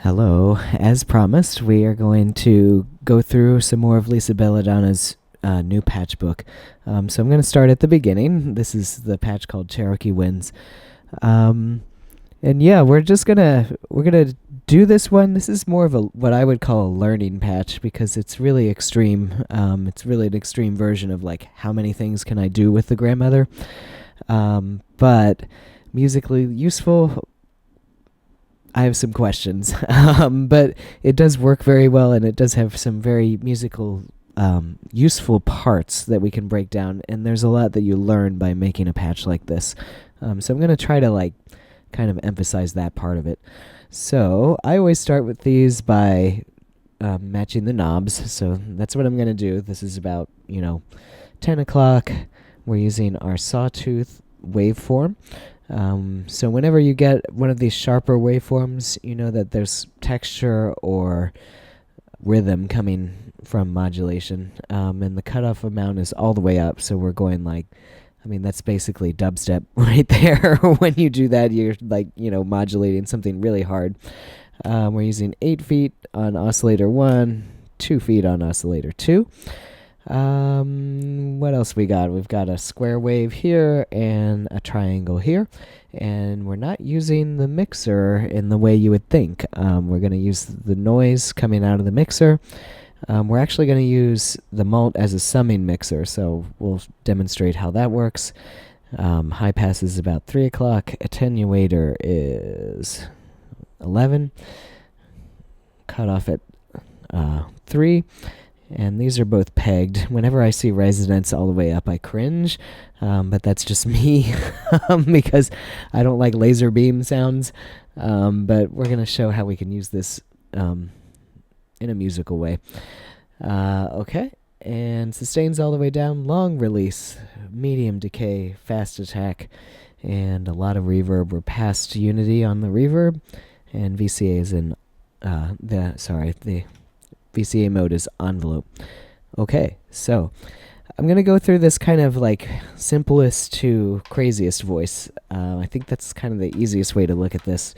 Hello. As promised, we are going to go through some more of Lisa Belladonna's new patch book. So I'm going to start at the beginning. This is the patch called Cherokee Winds. And yeah, we're gonna do this one. This is more of a what I would call a learning patch because it's really extreme. It's really an extreme version of like how many things can I do with the grandmother. But musically useful. I have some questions, but it does work very well, and it does have some very musical, useful parts that we can break down. And there's a lot that you learn by making a patch like this. So I'm gonna try to kind of emphasize that part of it. So I always start with these by matching the knobs. So that's what I'm gonna do. This is about 10 o'clock. We're using our sawtooth waveform. So whenever you get one of these sharper waveforms, you know that there's texture or rhythm coming from modulation. And the cutoff amount is all the way up, so we're going that's basically dubstep right there. When you do that, you're modulating something really hard. We're using 8 feet on oscillator 1, 2 feet on oscillator 2. What else we got? We've got a square wave here and a triangle here, and we're not using the mixer in the way you would think. We're going to use the noise coming out of the mixer. We're actually going to use the mult as a summing mixer, so we'll demonstrate how that works. High pass is about 3 o'clock. Attenuator is 11. Cutoff at 3. And these are both pegged. Whenever I see resonance all the way up, I cringe. But that's just me because I don't like laser beam sounds. But we're going to show how we can use this in a musical way. Okay. And sustains all the way down. Long release, medium decay, fast attack, and a lot of reverb. We're past unity on the reverb. And VCA is in the VCA mode is envelope. Okay, so I'm going to go through this kind of simplest to craziest voice. I think that's kind of the easiest way to look at this.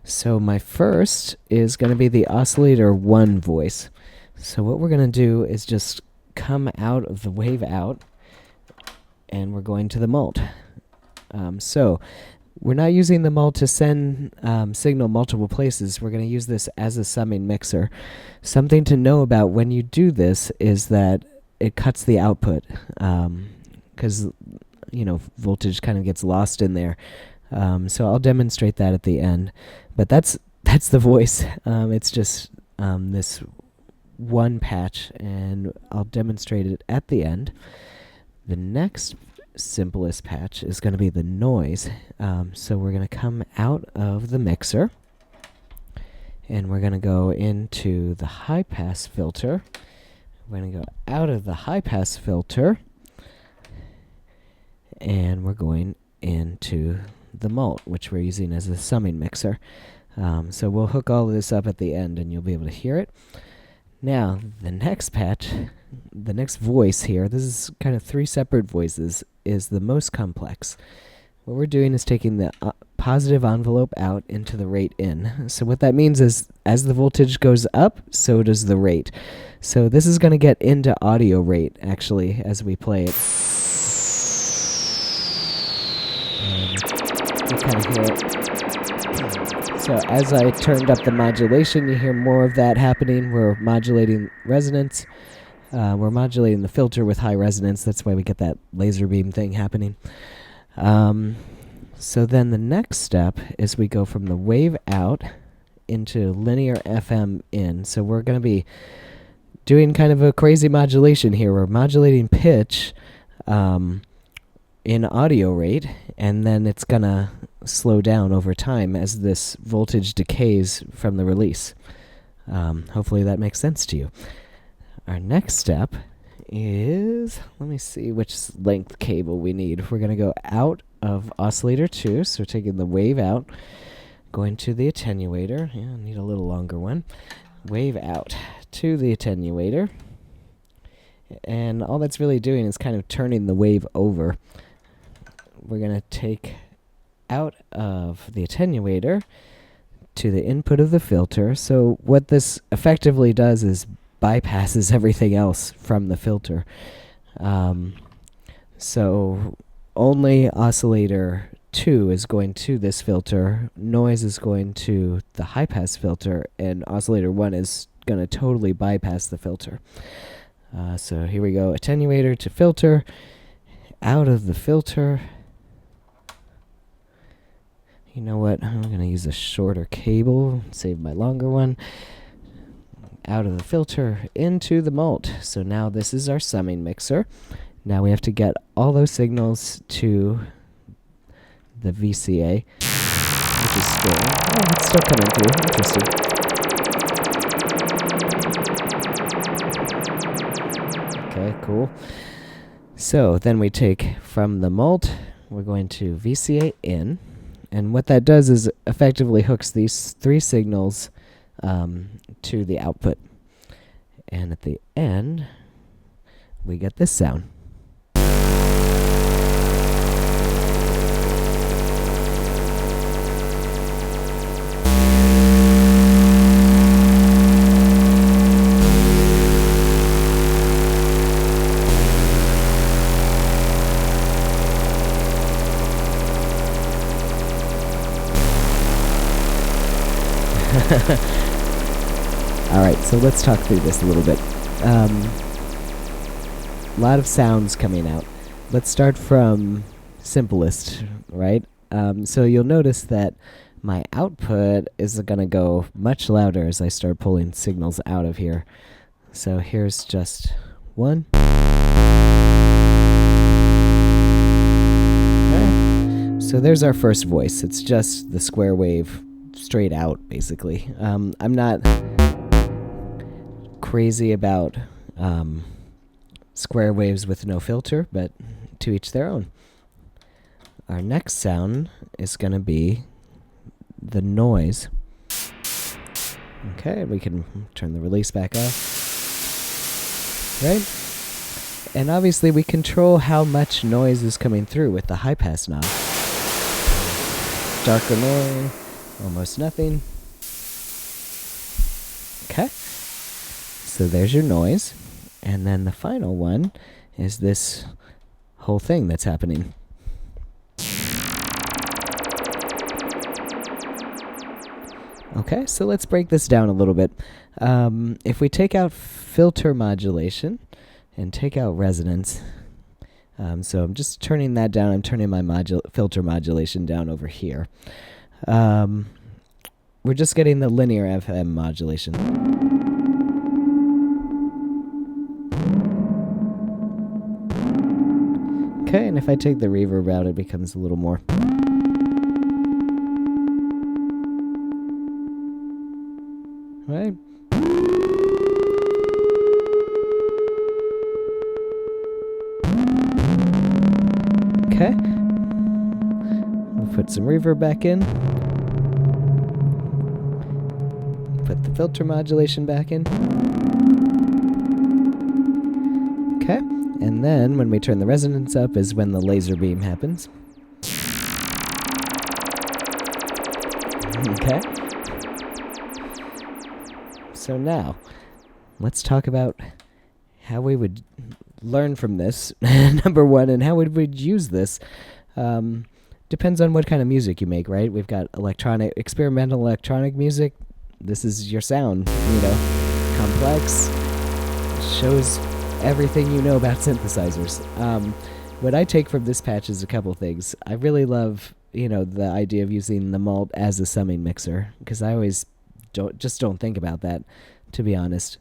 So my first is going to be the oscillator 1 voice. So what we're going to do is just come out of the wave out, and we're going to the mult. So we're not using the mult to send signal multiple places. We're going to use this as a summing mixer. Something to know about when you do this is that it cuts the output because voltage kind of gets lost in there. So I'll demonstrate that at the end. But that's the voice. It's just this one patch, and I'll demonstrate it at the end. The next simplest patch is going to be the noise. So we're going to come out of the mixer, and we're going to go into the high pass filter. We're going to go out of the high pass filter, and we're going into the mult, which we're using as a summing mixer. So we'll hook all of this up at the end, and you'll be able to hear it. Now, the next patch, the next voice here, this is kind of 3 separate voices, is the most complex. What we're doing is taking the positive envelope out into the rate in. So what that means is as the voltage goes up, so does the rate. So this is going to get into audio rate, actually, as we play it. You kind of hear it. So as I turned up the modulation, you hear more of that happening. We're modulating resonance. We're modulating the filter with high resonance. That's why we get that laser beam thing happening. So then the next step is we go from the wave out into linear FM in. So we're going to be doing kind of a crazy modulation here. We're modulating pitch in audio rate, and then it's going to slow down over time as this voltage decays from the release. Hopefully that makes sense to you. Our next step is, let me see which length cable we need. We're going to go out of oscillator 2, so taking the wave out, going to the attenuator. Yeah, I need a little longer one. Wave out to the attenuator. And all that's really doing is kind of turning the wave over. We're going to take out of the attenuator to the input of the filter. So what this effectively does is bypasses everything else from the filter. So only oscillator 2 is going to this filter, noise is going to the high pass filter, and oscillator 1 is going to totally bypass the filter. So here we go, attenuator to filter, out of the filter. You know what, I'm going to use a shorter cable, save my longer one. Out of the filter, into the mult. So now this is our summing mixer. Now we have to get all those signals to the VCA, which is still, it's still coming through. Interesting. Okay, cool. So then we take from the mult, we're going to VCA in, and what that does is effectively hooks these 3 signals to the output. And at the end, we get this sound. Alright, so let's talk through this a little bit. A lot of sounds coming out. Let's start from simplest, right? So you'll notice that my output is going to go much louder as I start pulling signals out of here. So here's just one. Okay. So there's our first voice. It's just the square wave straight out, basically. I'm not crazy about square waves with no filter, but to each their own. Our next sound is going to be the noise. Okay, we can turn the release back off. Right? And obviously we control how much noise is coming through with the high pass knob. Darker noise, almost nothing. Okay. So there's your noise. And then the final one is this whole thing that's happening. Okay, so let's break this down a little bit. If we take out filter modulation and take out resonance, so I'm just turning that down. I'm turning my filter modulation down over here. We're just getting the linear FM modulation. Okay, and if I take the reverb out, it becomes a little more. Right? Okay. We'll put some reverb back in. Put the filter modulation back in. Okay. And then when we turn the resonance up is when the laser beam happens. Okay. So now, let's talk about how we would learn from this, number one, and how we would use this. Depends on what kind of music you make, right? We've got experimental electronic music. This is your sound, complex, shows everything you know about synthesizers. What I take from this patch is a couple things. I really love, the idea of using the mult as a summing mixer, because I always don't think about that, to be honest.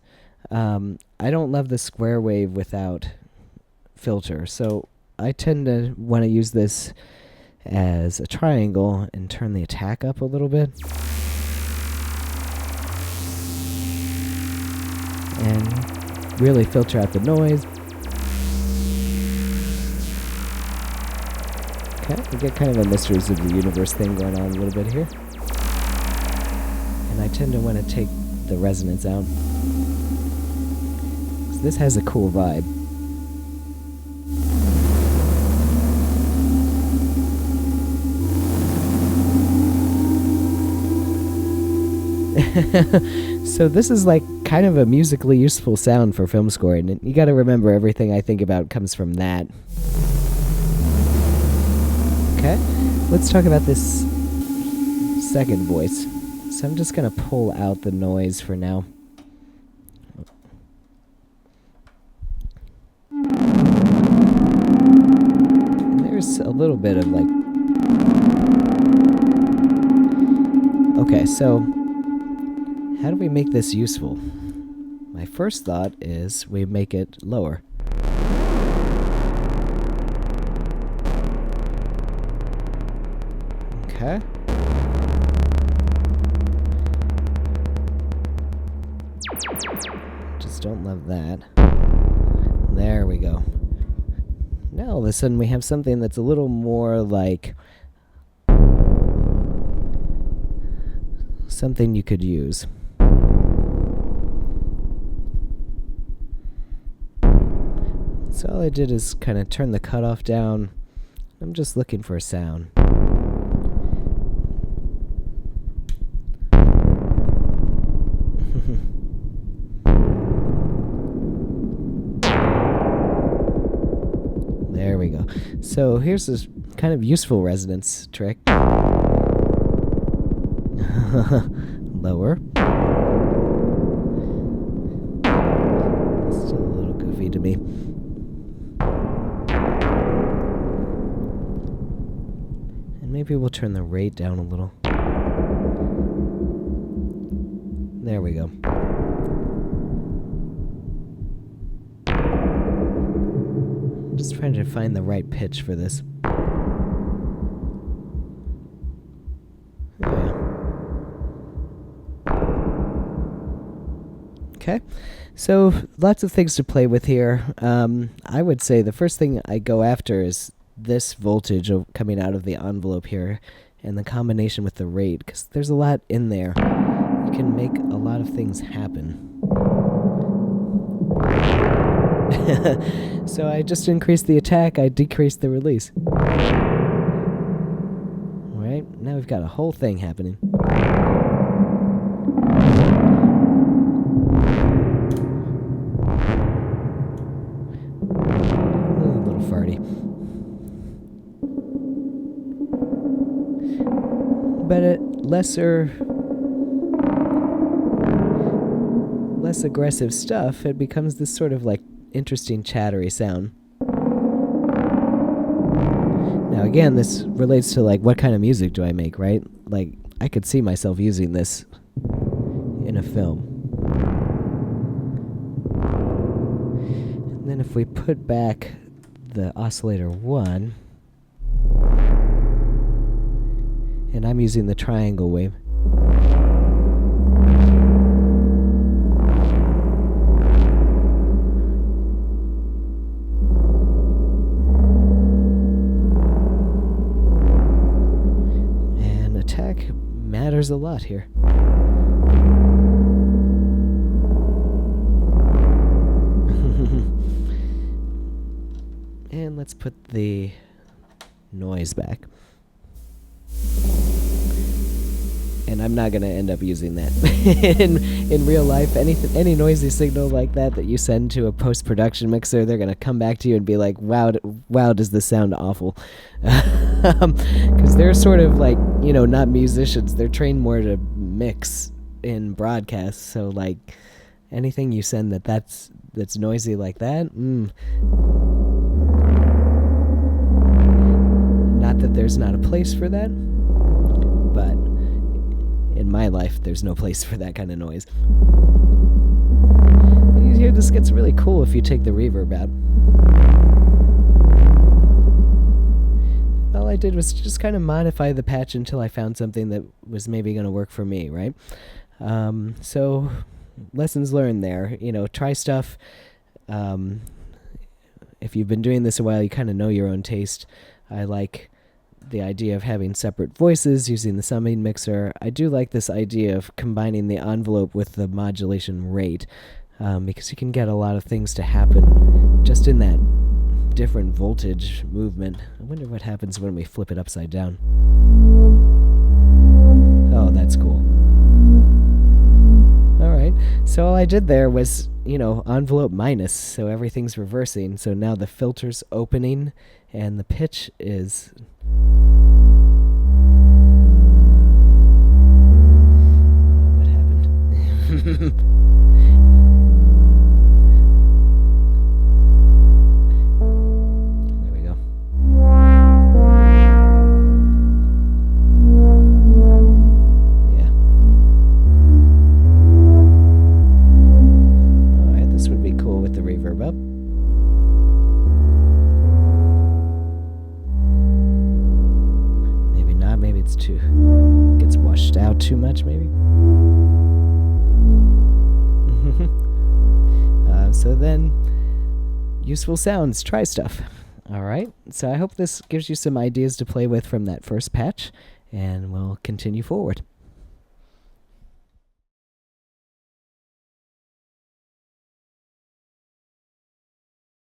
I don't love the square wave without filter, so I tend to want to use this as a triangle and turn the attack up a little bit. And really filter out the noise. Okay, we get kind of a mysteries of the universe thing going on a little bit here. And I tend to want to take the resonance out. So this has a cool vibe. So this is like kind of a musically useful sound for film score, and you gotta remember everything I think about comes from that. Okay, let's talk about this second voice. So I'm just gonna pull out the noise for now. And there's a little bit of like... Okay, so how do we make this useful? My first thought is we make it lower. Okay. Just don't love that. There we go. Now all of a sudden we have something that's a little more like something you could use. So all I did is kind of turn the cutoff down. I'm just looking for a sound. There we go. So here's this kind of useful resonance trick. Lower. Still a little goofy to me. And maybe we'll turn the rate down a little. There we go. I'm just trying to find the right pitch for this. Yeah. Okay, so lots of things to play with here. I would say the first thing I go after is this voltage coming out of the envelope here and the combination with the rate, because there's a lot in there. You can make a lot of things happen. So I just increased the attack, I decreased the release. Alright, now we've got a whole thing happening. A little farty. But at less aggressive stuff, it becomes this sort of like interesting chattery sound. Now again, this relates to like what kind of music do I make, right? Like I could see myself using this in a film. And then if we put back the oscillator 1, and I'm using the triangle wave. Matters a lot here. And let's put the noise back. And I'm not going to end up using that. in real life, any noisy signal like that you send to a post-production mixer, they're going to come back to you and be like, wow, does this sound awful. Because they're sort of like, not musicians. They're trained more to mix in broadcasts. So like anything you send that's noisy like that, not that there's not a place for that, but in my life, there's no place for that kind of noise. And you hear this gets really cool if you take the reverb out. All I did was just kind of modify the patch until I found something that was maybe going to work for me, right? So, lessons learned there. Try stuff. If you've been doing this a while, you kind of know your own taste. I like the idea of having separate voices using the summing mixer. I do like this idea of combining the envelope with the modulation rate, because you can get a lot of things to happen just in that different voltage movement. I wonder what happens when we flip it upside down. Oh, that's cool. So all I did there was, envelope minus, so everything's reversing. So now the filter's opening, and the pitch is... What happened? There we go. Yeah. Alright, this would be cool with the reverb up. Maybe not, maybe it's too... gets washed out too much, maybe? So then, useful sounds, try stuff. Alright, so I hope this gives you some ideas to play with from that first patch, and we'll continue forward.